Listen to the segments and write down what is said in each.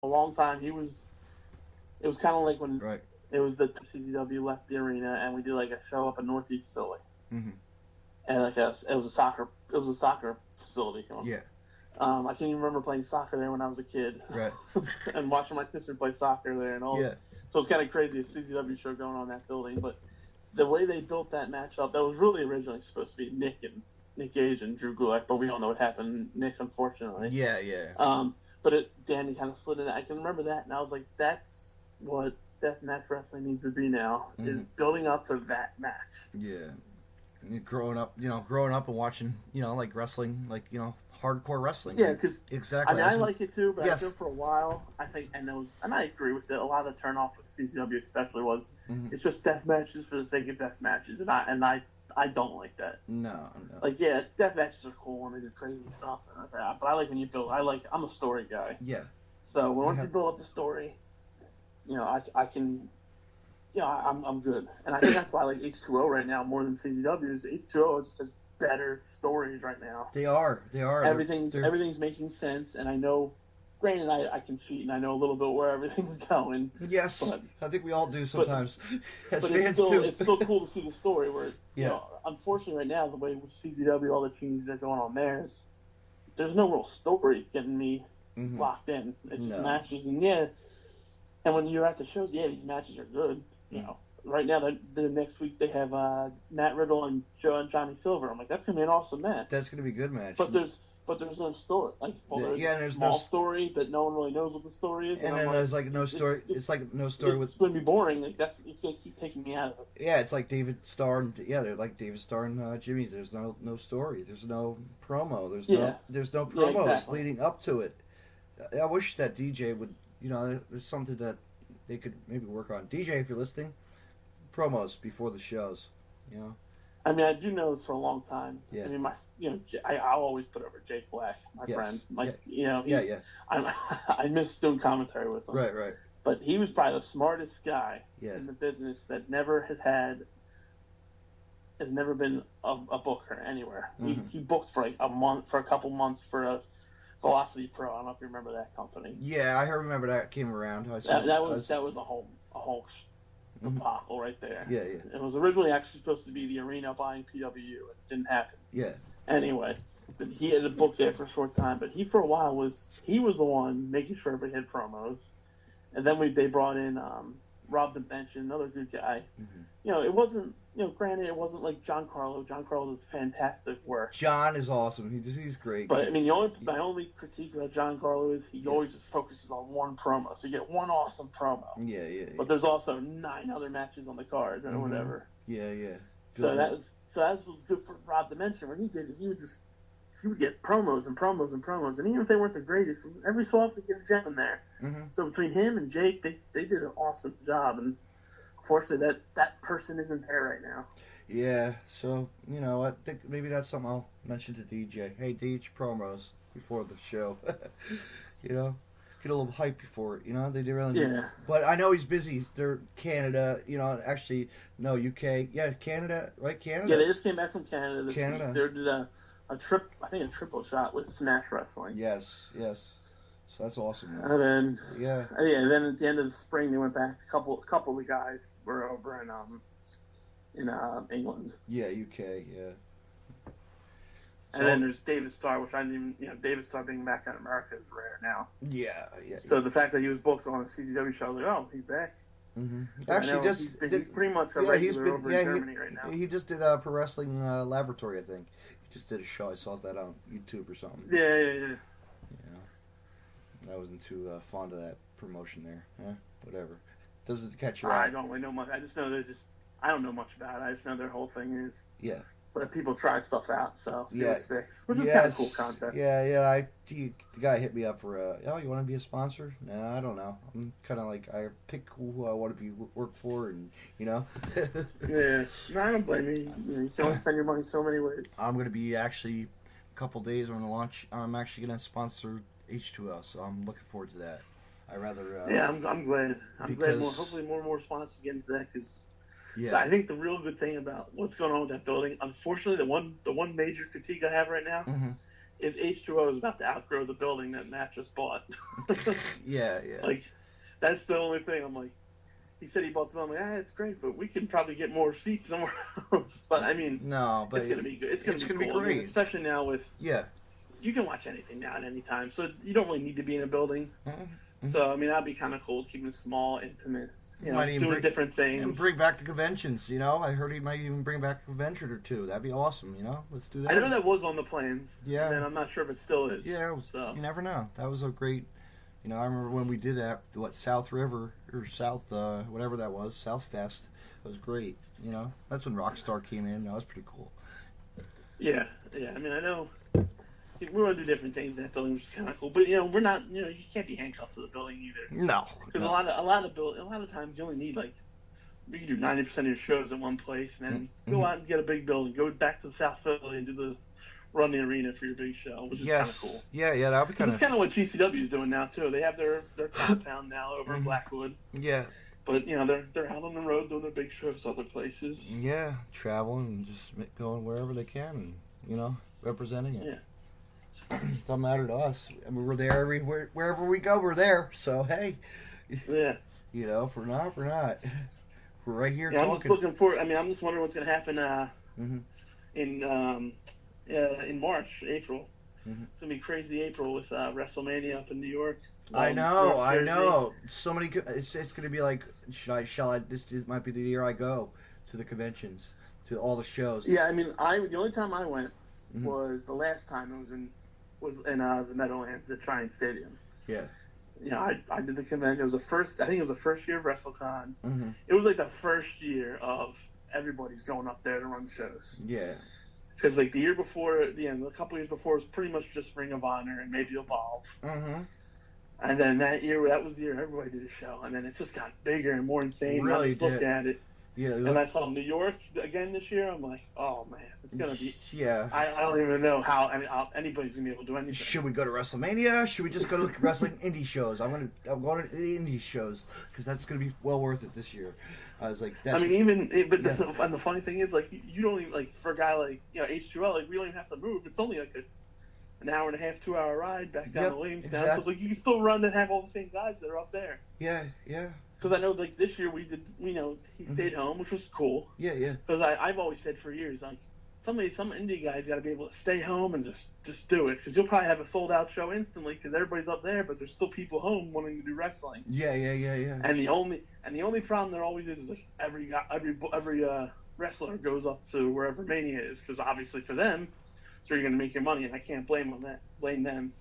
a long time. It was kind of like when Right. it was the CCW left the arena and we did like a show up in Northeast Philly. Mm-hmm. And like it was a soccer facility. Yeah. I can't even remember playing soccer there when I was a kid. Right. And watching my sister play soccer there and all. Yeah. So it's kind of crazy, a CCW show going on in that building. But the way they built that match up, that was really originally supposed to be Nick Gage and Drew Gulak, but we all know what happened. Nick, unfortunately. Yeah. But Danny kind of slid in. I can remember that, and I was like, that's what deathmatch wrestling needs to be now, is building up to that match. Yeah. And growing up and watching, like wrestling, like, hardcore wrestling. Yeah, because exactly. I like it too, but yes. I feel for a while, I think, and I agree with it. A lot of the turn off with CCW especially was it's just death matches for the sake of death matches, and I don't like that. No. Like, yeah, death matches are cool when they do crazy stuff, but I like when you build. I'm a story guy. Yeah. So once you build up the story, I can. I'm good, and I think that's why I like H20 right now more than CCW. H20 just has better stories right now. They are. Everything's making sense, and I know. Granted, I can cheat, and I know a little bit where everything's going. Yes, but, I think we all do sometimes. As but fans too. It's still cool to see the story. Where unfortunately, right now the way with CCW, all the changes that are going on there's no real story getting me locked in. It's just matches, and when you're at the shows, these matches are good. Right now, the next week they have Matt Riddle and Johnny Silver. I'm like, that's gonna be an awesome match. That's gonna be a good match. But there's no story. Like, there's a small story that no one really knows what the story is. And then there's like no story. It's like no story with. It's gonna be boring. Like it's gonna keep taking me out of it. Yeah, it's like David Starr. They're like David Starr and Jimmy. There's no story. There's no promo. There's no promos leading up to it. I wish that DJ would. There's something that they could maybe work on. DJ, if you're listening, promos before the shows. I mean, I do know for a long time. Yeah. I mean, I'll always put over Jake Black, my friend. Like, I miss doing commentary with him. Right. But he was probably the smartest guy Yeah. in the business that has never been a booker anywhere. He booked for like a couple months for a Velocity Pro. I don't know if you remember that company. Yeah, I remember that came around. That was a whole debacle right there. Yeah. It was originally actually supposed to be the arena buying PW. It didn't happen. Yeah. Anyway, he had a book there for a short time, but he for a while was the one making sure everybody had promos, and then they brought in Rob Dimension, another good guy. It wasn't granted it wasn't like John Carlo. John Carlo does fantastic work. John is awesome. He's great. But I mean, my only critique about John Carlo is he always just focuses on one promo. So you get one awesome promo. Yeah. But there's also 9 other matches on the card or whatever. Yeah. So that was good for Rob Dimension. What he did is he would get promos and promos and promos, and even if they weren't the greatest, every so often he'd get a gem in there. So between him and Jake, they did an awesome job, and unfortunately that person isn't there right now. Yeah, so I think maybe that's something I'll mention to DJ. Hey, DJ, promos before the show. Get a little hype before it. They do really. Yeah. But I know he's busy. They're Canada. Actually, no, UK. Yeah, Canada, right? Canada. Yeah, they just came back from Canada. This Canada. week. They did a triple shot with Smash Wrestling. Yes. So that's awesome. Man. And then and then at the end of the spring they went back. A couple of the guys were over in England. Yeah, UK. Yeah. And then there's David Starr, which I didn't even, David Starr being back in America is rare now. Yeah. So the fact that he was booked on a CCW show, I was like, oh, he's back. Actually, he's pretty much a regular over in Germany right now. He just did a Pro Wrestling Laboratory, I think. He just did a show. I saw that on YouTube or something. Yeah. I wasn't too fond of that promotion there. Whatever. Doesn't catch your eye. I don't really know much. I just know I don't know much about it. I just know their whole thing is let people try stuff out. So see what sticks, which is kind of cool concept. Yeah. The guy hit me up for you want to be a sponsor? No, I don't know. I'm kind of like I pick who I want to work for, and Yeah, no, I don't blame you. You can only spend your money so many ways. I'm gonna be actually a couple days on the launch. I'm actually gonna sponsor H20, so I'm looking forward to that. I rather. I'm glad. I'm glad. Hopefully, more and more sponsors get into that because. Yeah. I think the real good thing about what's going on with that building, unfortunately, the one major critique I have right now is H2O is about to outgrow the building that Matt just bought. Yeah. Like, that's the only thing. I'm like, he said he bought the building. I'm like, it's great, but we can probably get more seats somewhere else. But I mean, no, but it's gonna be good. It's gonna be be cool. great, I mean, especially now with you can watch anything now at any time, so you don't really need to be in a building. Mm-hmm. So I mean, that'd be kind of cool, keeping it small, intimate. Might even doing different things. And bring back the conventions, I heard he might even bring back a convention or two. That'd be awesome, Let's do that. I know that was on the plans. Yeah. And I'm not sure if it still is. Yeah, you never know. That was a great, I remember when we did that, South River, or South, whatever that was, South Fest. It was great, That's when Rockstar came in. That was pretty cool. Yeah. I mean, I know we want to do different things in that building, which is kind of cool. But we're not. You can't be handcuffed to the building either. No. Because a lot of times you only need you can do 90% of your shows in one place, and then go out and get a big building. Go back to the South Philly and run the arena for your big show, which is kind of cool. Yeah, that would be kind of. It's kind of what GCW is doing now too. They have their compound now over in Blackwood. Yeah. But they're out on the road doing their big shows other places. Yeah, traveling and just going wherever they can, and representing it. Yeah. Doesn't matter to us. I mean, we're there wherever we go. We're there. So hey. Yeah. If we're not, we're not. We're right here talking. talking. I'm just looking for. I mean, I'm just wondering what's going to happen in March, April. Mm-hmm. It's going to be crazy April with WrestleMania up in New York. I know. So many. It's going to be like, shall I? This might be the year I go to the conventions, to all the shows. Yeah, I mean, the only time I went was the last time it was in the Meadowlands at Triumph Stadium. Yeah. I did the convention. It was I think it was the first year of WrestleCon. Mm-hmm. It was like the first year of everybody's going up there to run shows. Yeah. Because the year before, a couple years before, it was pretty much just Ring of Honor and maybe Evolve. Mm-hmm. And then that was the year everybody did a show, and then it just got bigger and more insane. Really I just looked at it. Yeah, and I saw New York again this year. I'm like, oh man, it's gonna be. Yeah. I don't even know how anybody's gonna be able to do anything. Should we go to WrestleMania? Should we just go to the wrestling indie shows? I'm going to the indie shows because that's gonna be well worth it this year. I was like, that's. I mean, and the funny thing is, you don't even for a guy like H2L, we don't even have to move. It's only an hour and a half, 2 hour ride back down to Williamstown. Exactly. So you can still run and have all the same guys that are up there. Yeah. Because I know, this year he stayed home, which was cool. Yeah. Because I've always said for years, some indie guys got to be able to stay home and just do it. Because you'll probably have a sold out show instantly because everybody's up there, but there's still people home wanting to do wrestling. Yeah. And the only problem there always is every wrestler goes up to wherever Mania is, because obviously for them, so you're going to make your money, and I can't blame them.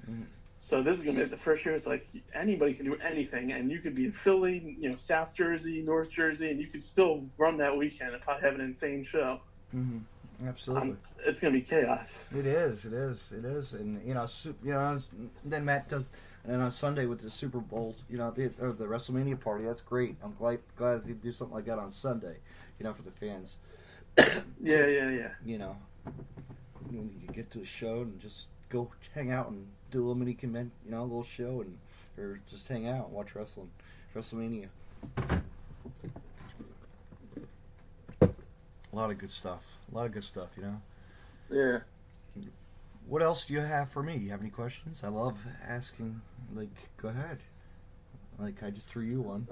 Mm. So this is going to be the first year. It's like anybody can do anything, and you could be in Philly, South Jersey, North Jersey, and you could still run that weekend and probably have an insane show. Mm-hmm. Absolutely. It's going to be chaos. It is, and then Matt does, and then on Sunday with the Super Bowl, the WrestleMania party. That's great. I'm glad they do something like that on Sunday, for the fans. Yeah. You get to a show and just go hang out and do a little mini convention, a little show, or just hang out and watch WrestleMania. A lot of good stuff. Yeah. What else do you have for me? You have any questions? I love asking. Go ahead. I just threw you one.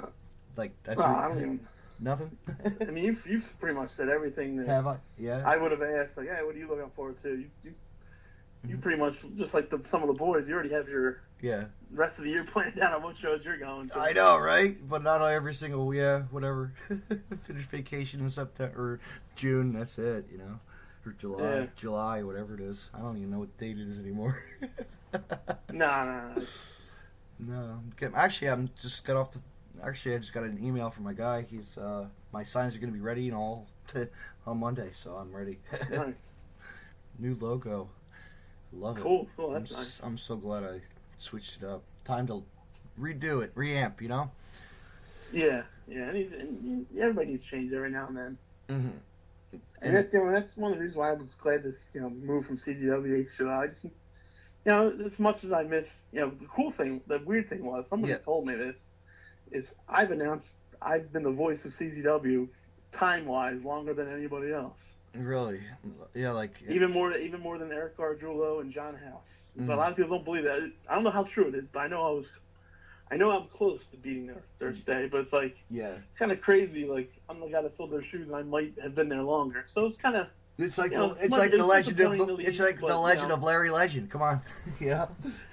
I don't even. Nothing? I mean, you've pretty much said everything that have I? Yeah. I would have asked. What are you looking forward to? You pretty much, just like some of the boys, you already have your rest of the year planned out on what shows you're going to. I know, right? But not every single, whatever. Finish vacation in September, or June, that's it, or July, whatever it is. I don't even know what date it is anymore. No. Actually, I just got an email from my guy. He's my signs are going to be ready and all on Monday, so I'm ready. Nice. New logo. Love it. Cool. That's nice. I'm so glad I switched it up. Time to redo it, reamp, Yeah. And everybody needs change every now and then. Mm-hmm. And that's one of the reasons why I was glad to move from CGW to H2L. I just, as much as I miss, the weird thing was, somebody told me this, is I've been the voice of CZW time-wise longer than anybody else. Really? Yeah, like even more than Eric Gargiulo and John House. But a lot of people don't believe that. I don't know how true it is, but I know I'm close to beating their stay, but it's like it's kind of crazy. Like I'm the guy that filled their shoes, and I might have been there longer. So it's kind of it's like the legend of Larry Legend. Come on, Yeah,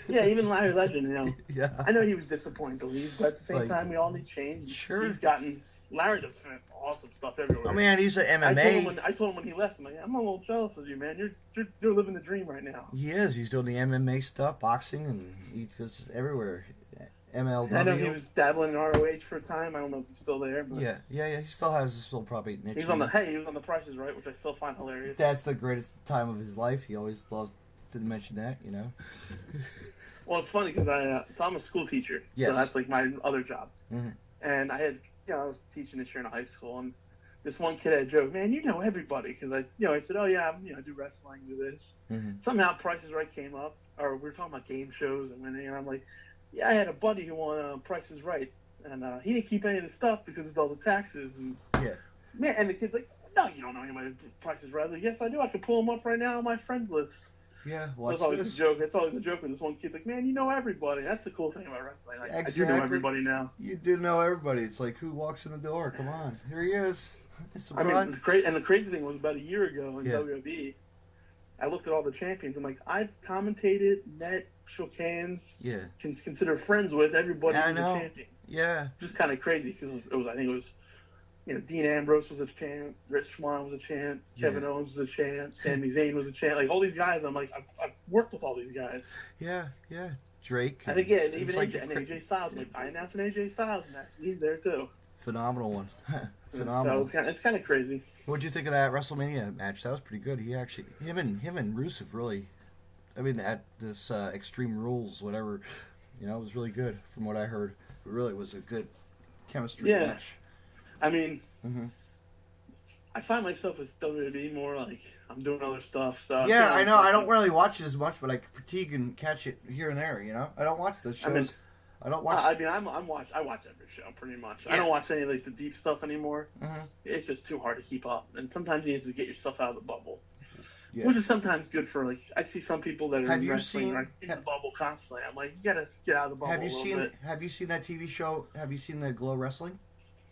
even Larry Legend. Yeah, I know he was disappointed to leave, but at the same time, we all need change. Sure, Larry does awesome stuff everywhere. Oh man, he's an MMA. I told him when he left, I'm a little jealous of you, man. You're living the dream right now. He is. He's doing the MMA stuff, boxing, and he goes everywhere. MLW. I know he was dabbling in ROH for a time. I don't know if he's still there. But yeah. He still has his little probably niche. He was on the Price is Right, which I still find hilarious. That's the greatest time of his life. He always loved to mention that, Well, it's funny because I'm a school teacher. Yes. So that's like my other job. Mm-hmm. And I was teaching this year in high school, and this one kid had a joke, man, you know everybody, because I said, oh yeah, I do wrestling, do this. Mm-hmm. Somehow Price is Right came up, or we were talking about game shows and winning, and I'm like, yeah, I had a buddy who won Price is Right, and he didn't keep any of the stuff because of all the taxes. And man, and the kid's like, no, you don't know anybody who Price is Right. I was like, yes, I do. I can pull him up right now on my friends list. Yeah, That's always a joke. It's always a joke with this one kid's like, man, you know everybody. That's the cool thing about wrestling. Like, exactly. I do know everybody now. You do know everybody. It's like, who walks in the door? Come on, here he is. I mean, the crazy thing was about a year ago in WWE, I looked at all the champions. I'm like, I've commentated, met, shook hands, consider friends with everybody who's a champion. Yeah, just kind of crazy because I think it was. Dean Ambrose was a champ, Rich Swann was a champ, Kevin Owens was a champ, Sami Zayn was a champ. Like all these guys, I'm like, I've worked with all these guys. Yeah. Drake. I think and even AJ Styles. Like I announced an AJ Styles match. He's there too. Phenomenal one. Phenomenal. So it's kind of crazy. What'd you think of that WrestleMania match? That was pretty good. He actually, him and Rusev really. I mean, at this Extreme Rules, whatever, it was really good from what I heard. It really was a good chemistry match. I mean, I find myself with WWE more like I'm doing other stuff. So I know. I don't really watch it as much, but I critique and catch it here and there. I don't watch the shows. I don't watch. I watch every show pretty much. Yeah. I don't watch any of like the deep stuff anymore. Mm-hmm. It's just too hard to keep up, and sometimes you need to get yourself out of the bubble. Yeah. Which is sometimes good for like I see some people that are in wrestling in the bubble constantly. I'm like, you gotta get out of the bubble. Have you seen that TV show? Have you seen the Glow Wrestling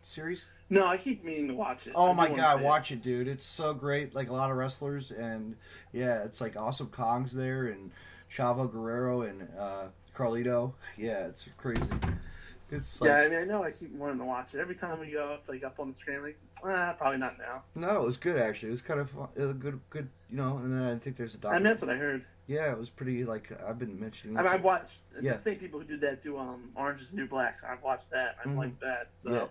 series? No, I keep meaning to watch it. Oh my god, watch it, dude! It's so great. Like a lot of wrestlers, and it's like Awesome Kong's there, and Chavo Guerrero, and Carlito. Yeah, it's crazy. It's like, I know. I keep wanting to watch it. Every time we go, it's like up on the screen. Like, probably not now. No, it was good actually. It was kind of fun. It was a good. And then I think there's a documentary. And that's what I heard. Yeah, it was pretty. Like I've been mentioning. I mean, I've watched. The same people who did that do Orange Is the New Black. I've watched that. I like that. So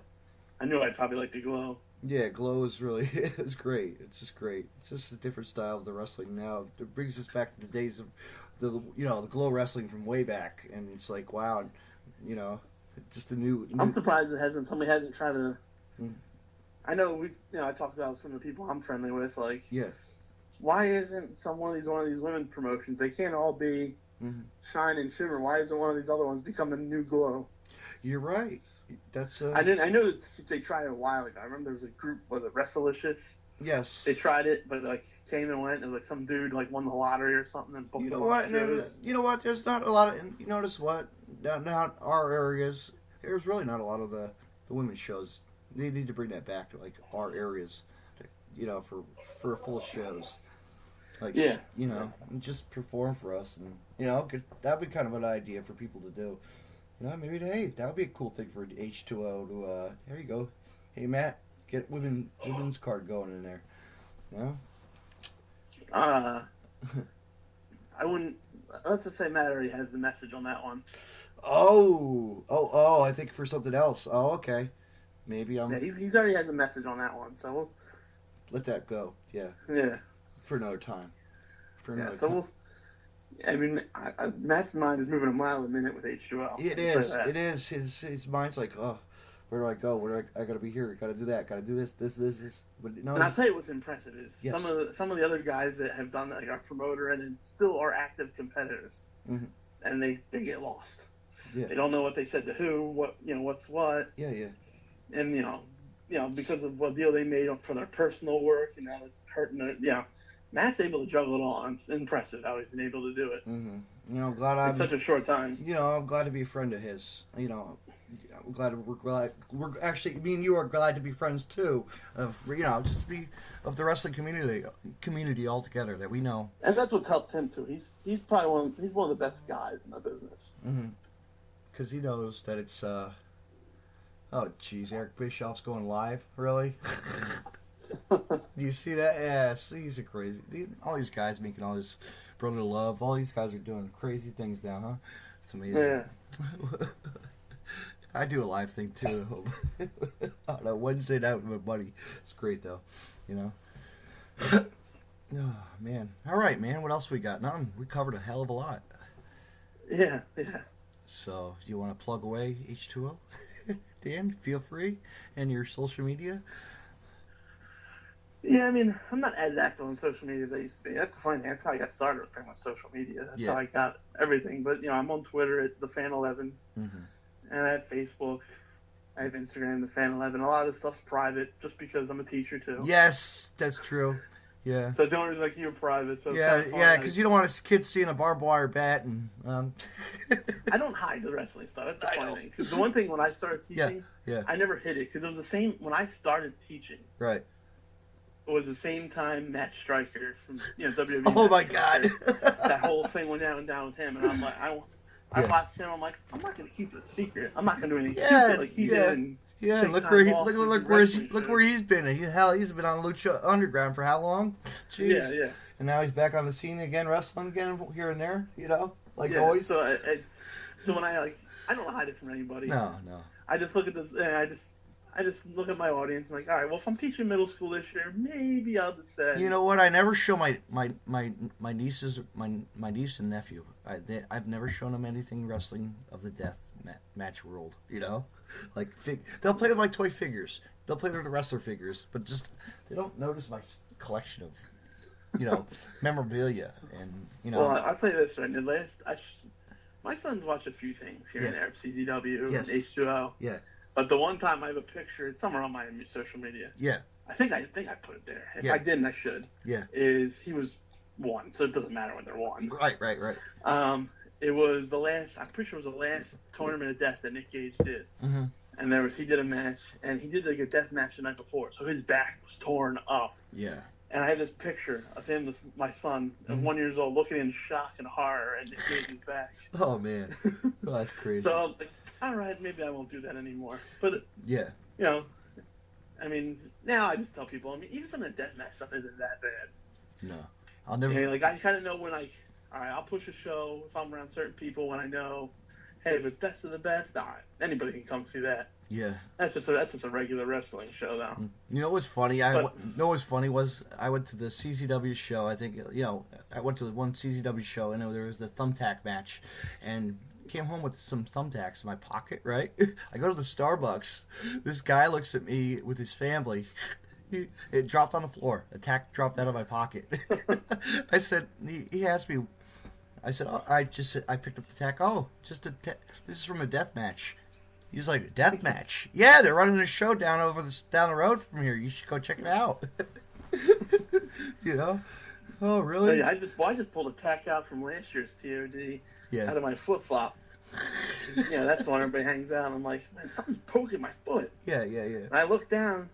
I knew I'd probably like the Glow. Yeah, Glow is really. It was great. It's just great. It's just a different style of the wrestling now. It brings us back to the days of the Glow wrestling from way back, and it's like wow, just a new. I'm surprised somebody hasn't tried to. I know I talked about some of the people I'm friendly with. Like, why isn't one of these women's promotions? They can't all be Shine and Shimmer. Why isn't one of these other ones become the new Glow? You're right. That's. I know they tried it a while ago. I remember there was a group, was it Wrestlicious? Yes. They tried it, but like came and went, and like some dude like won the lottery or something. And you know what? There's not a lot of. You notice what? Down our areas, there's really not a lot of the women's shows. They need to bring that back to like our areas, for full shows. Like just perform for us, and that'd be kind of an idea for people to do. Maybe that would be a cool thing for H20 to. There you go. Hey Matt, get women's card going in there. I wouldn't. Let's just say Matt already has the message on that one. Oh! I think for something else. Oh, okay. Maybe I'm. Yeah, he's already has a message on that one, so we'll let that go. Yeah. Yeah. For another time. Matt's mind is moving a mile a minute with H2O. It is. It is. His mind's like, oh, where do I go? I gotta be here. Gotta do that. Gotta do this. But no. And I'll tell you what's impressive is some of the other guys that have done that, like our promoter, and then still are active competitors, and they get lost. Yeah. They don't know what they said to who, what's what. Yeah. And because of what deal they made for their personal work, it's hurting it. Yeah, Matt's able to juggle it all. It's impressive how he's been able to do it. Mm-hmm. You know, I'm glad I'm such a short time. You know, I'm glad to be a friend of his. You know, we're glad actually. Me and you are glad to be friends too. Just be of the wrestling community altogether that we know. And that's what's helped him too. He's probably one of the best guys in the business. Mm-hmm. Because he knows that it's. Oh, geez, Eric Bischoff's going live? Really? Do you see that? Yeah, he's a crazy. All these guys making all this brother love. All these guys are doing crazy things now, huh? It's amazing. Yeah. I do a live thing too. On a Wednesday night with my buddy. It's great though, you know. Oh man. All right, man. What else we got? Nothing. We covered a hell of a lot. Yeah. So, do you want to plug away H20? Dan, feel free, and your social media. Yeah, I mean, I'm not as active on social media as I used to be. That's funny. That's how I got started with pretty much social media. That's how I got everything. But I'm on Twitter at TheFan11, and I have Facebook. I have Instagram, TheFan11. A lot of this stuff's private, just because I'm a teacher too. Yes, that's true. Yeah. So the only reason I keep it private. So yeah, because you don't want a kid seeing a barbed wire bat and. I don't hide the wrestling stuff. That's the funny thing. Because the one thing when I started teaching, I never hid it because it was the same when I started teaching. Right. It was the same time Matt Stryker from WWE. Oh my God! That whole thing went down with him, and I'm like, I watched him. I'm like, I'm not gonna keep it a secret. I'm not gonna do anything stupid like he did. And look where he's been. He's been on Lucha Underground for how long? Jeez. Yeah. And now he's back on the scene again, wrestling again here and there. Always. So when I don't hide it from anybody. No. I just look at this. I just look at my audience and all right. Well, if I'm teaching middle school this year, maybe I'll just say. You know what? I never show my nieces, my niece and nephew. I've never shown them anything wrestling of the death match world. They'll play with my toy figures. They'll play with the wrestler figures, but just they don't notice my collection of, memorabilia and Well, I'll tell you this right. My sons watch a few things here and there of CZW and H20. Yeah. But the one time I have a picture, it's somewhere on my social media. Yeah. I think I put it there. If I didn't, I should. Yeah. He was 1, so it doesn't matter when they're 1. Right. It was I'm pretty sure it was the last tournament of death that Nick Gage did. Mm-hmm. And he did a match, and he did a death match the night before, so his back was torn up. Yeah. And I have this picture of him, my son, at 1 year old, looking in shock and horror at Nick Gage's back. Oh man, that's crazy. So I was like, all right, maybe I won't do that anymore. But I mean, now I just tell people. I mean, even some of the deathmatch stuff isn't that bad. No, I'll never. I kind of know when all right, I'll push a show if I'm around certain people when I know, hey, if it's best of the best, all right, anybody can come see that. Yeah. That's just a regular wrestling show, though. You know what's funny? I went to the CZW show. I think I went to one CZW show and there was the thumbtack match, and came home with some thumbtacks in my pocket. Right? I go to the Starbucks. This guy looks at me with his family. It dropped on the floor. A tack dropped out of my pocket. I said. He asked me. I said, I picked up the tack. Oh, this is from a death match. He was like, death match? Yeah, they're running a show down the road from here. You should go check it out. Oh, really? So, I just pulled a tack out from last year's TOD out of my flip flop. That's the one everybody hangs out. I'm like, man, something's poking my foot. Yeah. And I looked down.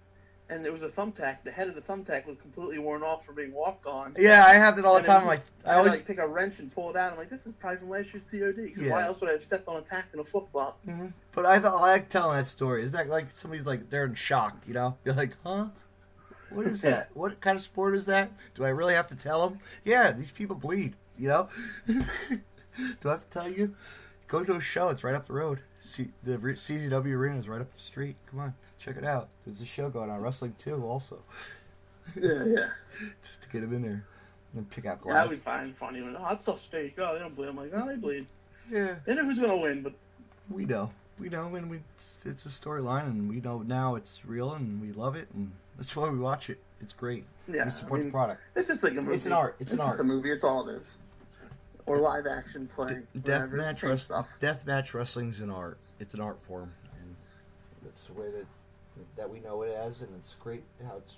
And it was a thumbtack. The head of the thumbtack was completely worn off from being walked on. Yeah, I have that all the time. I always take a wrench and pull it out. I'm like, this is probably from last year's TOD. Because why else would I have stepped on a tack in a flip flop? Mm-hmm. But I like telling that story. Is that like somebody's like they're in shock? You're like, huh? What is that? What kind of sport is that? Do I really have to tell them? Yeah, these people bleed. Do I have to tell you? Go to a show. It's right up the road. The CZW arena is right up the street. Come on. Check it out. There's a show going on. Wrestling 2 also. Yeah. Just to get them in there. And pick out glass. That would be funny. That stuff's fake. Oh, they don't bleed. I'm like, oh, they bleed. Yeah. They know who's going to win, but... We know. And it's a storyline, and we know now it's real, and we love it, and that's why we watch it. It's great. Yeah. We support the product. It's just like a movie. It's an art. It's a movie. It's all it is. Or live action play. Deathmatch wrestling's an art. It's an art form. And that's the way that we know it as, and it's great how it's,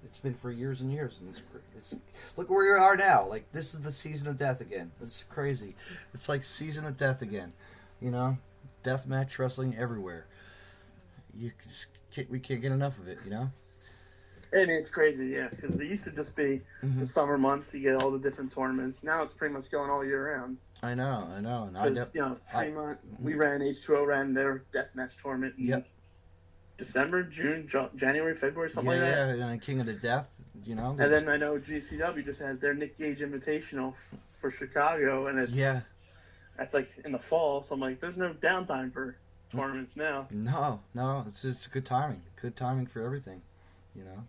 It's been for years and years, and it's look where you are now. Like, this is the season of death again. It's crazy. It's like season of death again. You know, deathmatch wrestling everywhere. We can't get enough of it. You know. And it's crazy, yeah, because it used to just be the summer months. You get all the different tournaments. Now it's pretty much going all year round. I know. And Fremont, we ran H20 ran their deathmatch tournament. December, June, January, February, something like that. Yeah, and King of the Death, you know. And then I know GCW just has their Nick Gage Invitational for Chicago, and that's like in the fall. So I'm like, there's no downtime for tournaments now. No, it's good timing for everything, you know.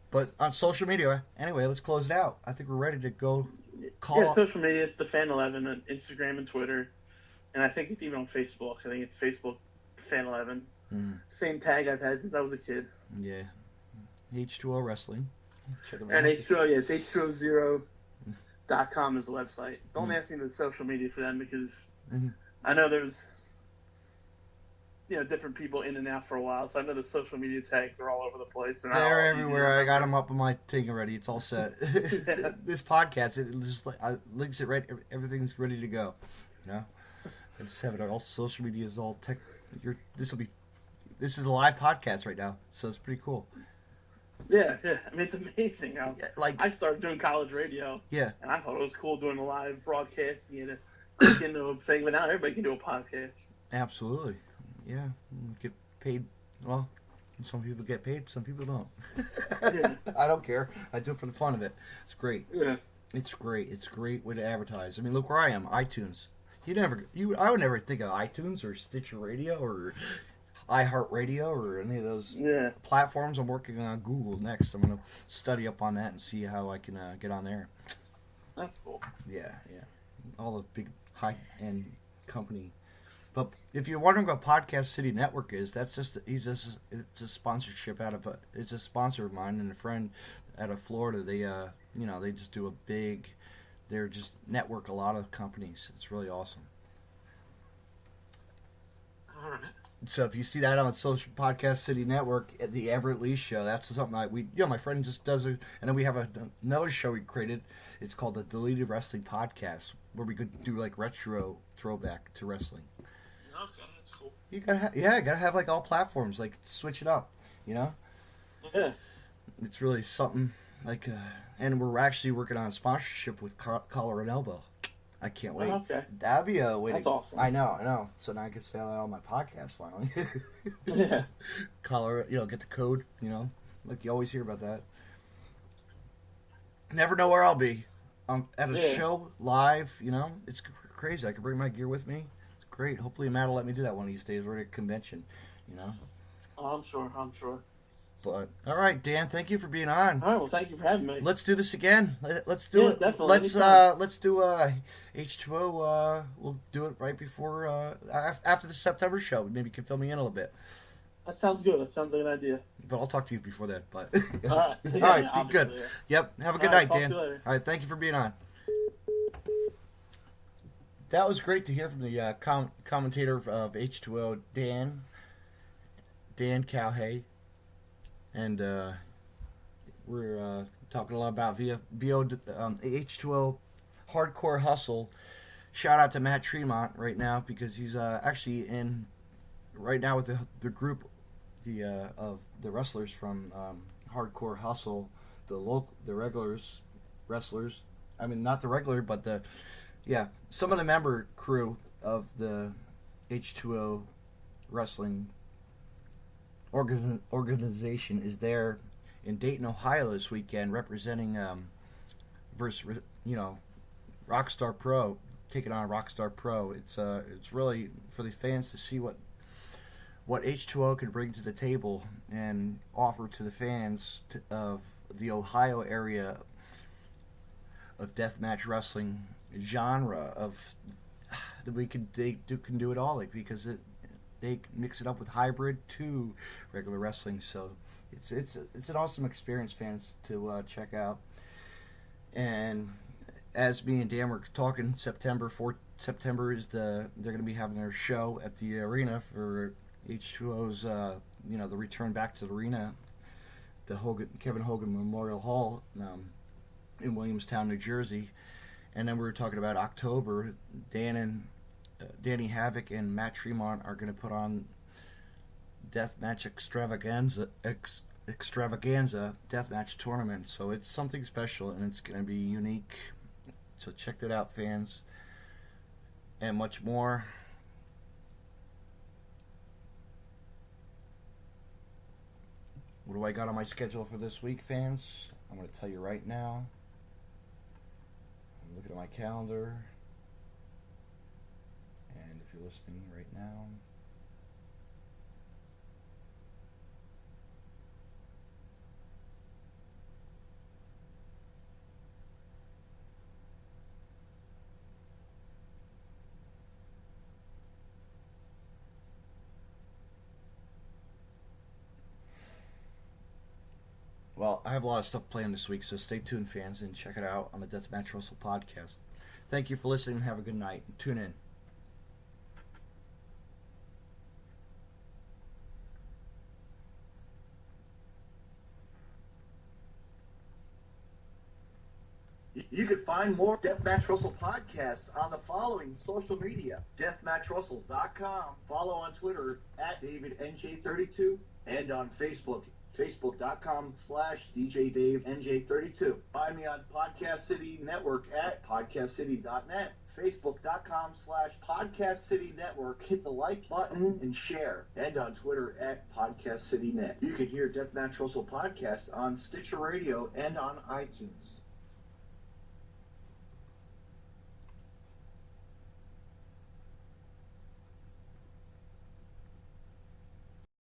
But on social media, anyway, let's close it out. I think we're ready to go. Social media, it's the Fan 11 on Instagram and Twitter, and I think it's even on Facebook. I think it's Facebook Fan 11. Same tag I've had since I was a kid. Yeah. H20 Wrestling. Check them out. And H20, it's H20.com is the website. Don't ask me the social media for them because I know there's different people in and out for a while, so I know the social media tags are all over the place. They're everywhere. I got them up on my thing already. It's all set. This podcast, it just links it right. Everything's ready to go. You know, I just have it all. Social media is all tech. This is a live podcast right now, so it's pretty cool. Yeah. I mean, it's amazing how I started doing college radio. Yeah. And I thought it was cool doing a live broadcast. You know, click into a thing, but now everybody can do a podcast. Absolutely. Yeah. Get paid. Well, some people get paid, some people don't. Yeah. I don't care. I do it for the fun of it. It's great. Yeah. It's great. It's a great way to advertise. I mean, look where I am. iTunes. I would never think of iTunes or Stitcher Radio or iHeartRadio or any of those platforms. I'm working on Google next. I'm going to study up on that and see how I can get on there. That's cool. Yeah. All the big high-end company. But if you're wondering what Podcast City Network is, it's a sponsorship it's a sponsor of mine and a friend out of Florida. They just do they're just network a lot of companies. It's really awesome. All right. So if you see that on Social Podcast City Network at the Everett Lee Show, that's something my friend just does it. And then we have another show we created. It's called the Deleted Wrestling Podcast, where we could do like retro throwback to wrestling. Okay, that's cool. You gotta have like all platforms, like switch it up, you know. Yeah. It's really something like, and we're actually working on a sponsorship with Collar and Elbow. I can't wait. Oh, okay. That'd be a way. That's awesome. I know. So now I can say that on my podcast finally. Yeah. Collar, get the code. Like you always hear about that. Never know where I'll be. I'm at a show live. It's crazy. I can bring my gear with me. It's great. Hopefully Matt will let me do that one of these days. We're at a convention. Oh, I'm sure. But all right, Dan, thank you for being on. All right, well, thank you for having me. Let's do this again. Let's do it. Definitely. Let's do H20. We'll do it right before after the September show. Maybe you can fill me in a little bit. That sounds good. That sounds like an idea. But I'll talk to you before that. But all right. All right, be good. Yeah. Yep. Have a good night, Dan. All right, thank you for being on. That was great to hear from the commentator of H20, Dan Cowhey. And we're talking a lot about H20 Hardcore Hustle. Shout out to Matt Tremont right now because he's actually in right now with the group of the wrestlers from Hardcore Hustle, the regulars wrestlers. I mean, not the regular, but some of the member crew of the H20 wrestling organization is there in Dayton, Ohio this weekend, representing versus Rockstar Pro, taking on Rockstar Pro. It's really for the fans to see what H20 can bring to the table and offer to the fans of the Ohio area of deathmatch wrestling genre of that they can do it all, because they mix it up with hybrid to regular wrestling, so it's an awesome experience, fans, to check out. And as me and Dan were talking, September is they're going to be having their show at the arena for H20's the return back to the arena Kevin Hogan Memorial Hall in Williamstown, New Jersey. And then we were talking about October. Danny Havoc and Matt Tremont are going to put on Deathmatch Extravaganza Deathmatch Tournament. So it's something special and it's going to be unique. So check that out, fans. And much more. What do I got on my schedule for this week, fans? I'm going to tell you right now. I'm looking at my calendar. And if you're listening right now, well, I have a lot of stuff planned this week, so stay tuned, fans, and check it out on the Deathmatch Wrestle podcast. Thank you for listening and have a good night. Tune in. You can find more Deathmatch Russell podcasts on the following social media: DeathmatchRussell.com. Follow on Twitter at DavidNJ32 and on Facebook, Facebook.com/DJDaveNJ32. Find me on Podcast City Network at PodcastCity.net. Facebook.com/Podcast City Network. Hit the like button and share. And on Twitter at Podcast City Net. You can hear Deathmatch Russell podcast on Stitcher Radio and on iTunes.